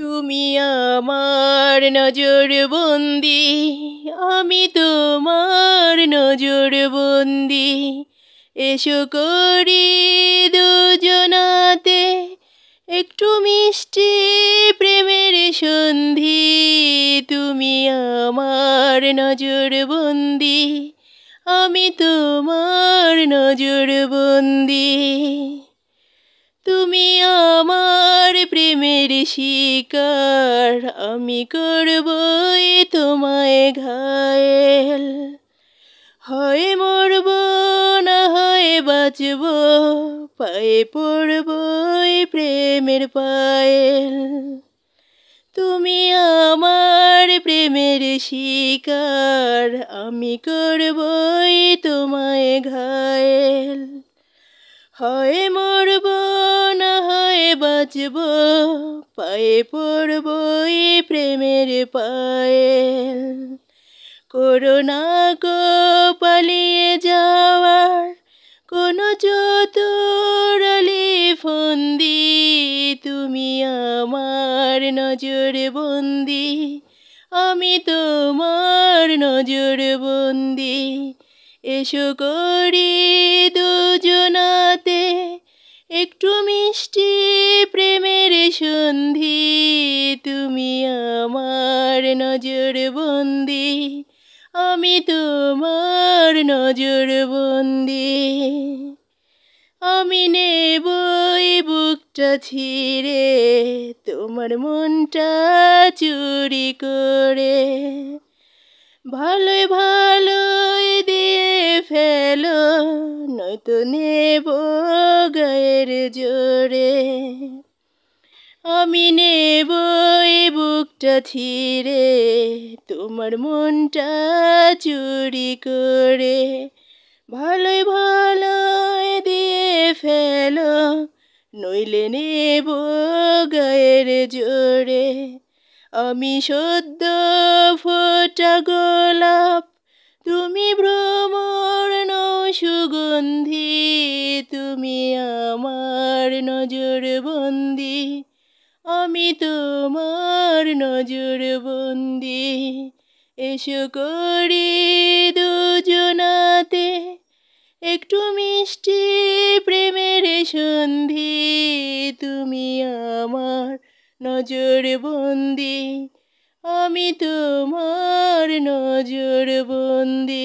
তুমি আমার নজরবন্দি, আমি তোমার নজরবন্দি। এসো করি দুজনাতে একটু মিষ্টি প্রেমের সন্ধি। তুমি আমার নজরবন্দি, আমি তোমার নজরবন্দি। তুমি আমার প্রেমের শিকার, আমি করবই তোমায় ঘায়েল। হয় মরব না হয় বাঁচব, পায়ে পড়বই প্রেমের পায়েল। তুমি আমার প্রেমের শিকার, আমি করবই তোমায় ঘায়েল। হয় মরব না হয় বাঁচব, পায়ে পড়বই প্রেমের পায়েল। করোনা গো পালিয়ে যাওয়ার কোনো চতুরালি ফন্দি। তুমি আমার নজরবন্দি, আমি তোমার নজরবন্দি। এসো করি দুজনাতে একটু মিষ্টি প্রেমের সন্ধি। তুমি আমার নজরবন্দি, আমি তোমার নজরবন্দি। আমি নেবই বুকটা ছিঁড়ে তোমার মনটা চুরি করে। ভালোই ভালোই দিয়ে ফেলো, নয়তো নেব গায়ের জোরে। আমি নেবই বুকটা ছিঁড়ে তোমার মনটা চুরি করে। ভালোই ভালোই দিয়ে ফেলো, নইলে নেব গায়ের জোরে। আমি সদ্য ফোটা গোলাপ, তুমি ভ্রমর নও সুগন্ধি। তুমি আমার নজরবন্দি, আমি তোমার নজরবন্দি। এসো করি দুজনাতে একটু মিষ্টি প্রেমের সন্ধি। তুমি আমার নজরবন্দি, আমি তোমার নজরবন্দি।